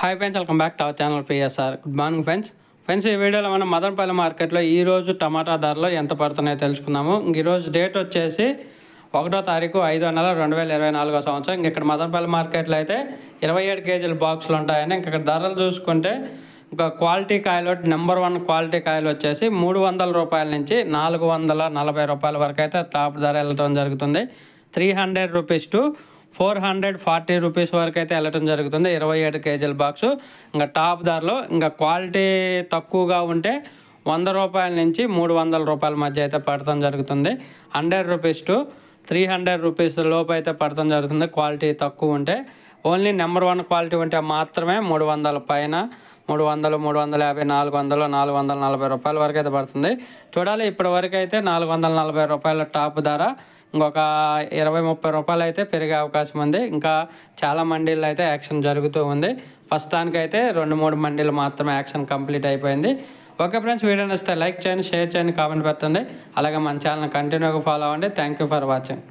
Hi friends, welcome back to our channel PSR. Good morning friends ఈ వీడియోలో మనం మదనపల్లి మార్కెట్లో ఈరోజు టమాటా ధరలు ఎంత పడుతున్నాయో తెలుసుకుందాము. ఈరోజు డేట్ వచ్చేసి 1వ తారీఖు 5వ నెల 2024 సంవత్సరం. ఇక్కడ మదనపల్లి మార్కెట్లో అయితే 27 కేజీల బాక్సులు ఉంటాయని. ఇక్కడ ధరలు చూసుకుంటే ఇంకా క్వాలిటీ కాయలు నెంబర్ 1 క్వాలిటీ కాయలు వచ్చేసి 300 రూపాయల నుంచి 440 రూపాయల వరకు అయితే టాప్ ధర వెళ్ళటం జరుగుతుంది. 300 రూపీస్ టు 440 రూపీస్ వరకు అయితే వెళ్ళటం జరుగుతుంది 27 కేజీల బాక్సు. ఇంకా టాప్ ధరలో ఇంకా క్వాలిటీ తక్కువగా ఉంటే 100 రూపాయల నుంచి 300 రూపాయల మధ్య అయితే పడటం జరుగుతుంది. 100 రూపీస్ టు 300 రూపీస్ లోపు అయితే పడటం జరుగుతుంది క్వాలిటీ తక్కువ ఉంటే. ఓన్లీ నెంబర్ 1 క్వాలిటీ ఉంటే మాత్రమే 300 పైన 300, 350, 400, 440 రూపాయల వరకు అయితే పడుతుంది. చూడాలి, ఇప్పటి వరకు అయితే 440 రూపాయల టాప్ ధర. ఇంకొక 20-30 రూపాయలు అయితే పెరిగే అవకాశం ఉంది. ఇంకా చాలా మండీలు అయితే యాక్షన్ జరుగుతూ ఉంది. ప్రస్తుతానికైతే 2-3 మండీలు మాత్రమే యాక్షన్ కంప్లీట్ అయిపోయింది. ఓకే ఫ్రెండ్స్, వీడియో నచ్చితే లైక్ చేయండి, షేర్ చేయండి, కామెంట్ పెట్టండి. అలాగే మన ఛానల్ కంటిన్యూగా ఫాలో అవ్వండి. Thank you for watching.